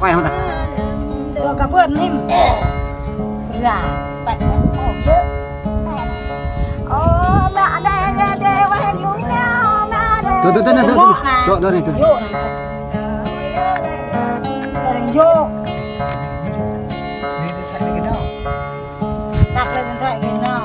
quay không ta? Được cả vườn im. Gà bạch ổn chứ. Mẹ đây đây quay nhúng nhau mẹ đây. Tôi này tôi. Vô này. Vô. Đi điện thoại cái nào? Đặt lên điện thoại cái nào?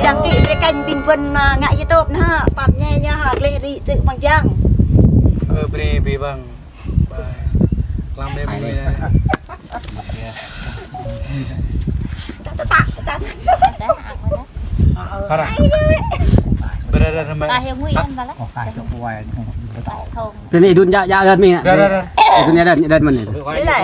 Đăng ký với kênh Bình Vân ngại YouTube ha, phạm nhẹ nha hạt lệ rị tự bằng chăng. Beri bang. Làm em đây. Khara. Dah dah. Ai yang nguyen bala. Oh, kai cho quay. Thùng. Cái này đun dạ dạ đơn mình ạ. Dah dah dah. Đun dạ đơn mình này. Đấy là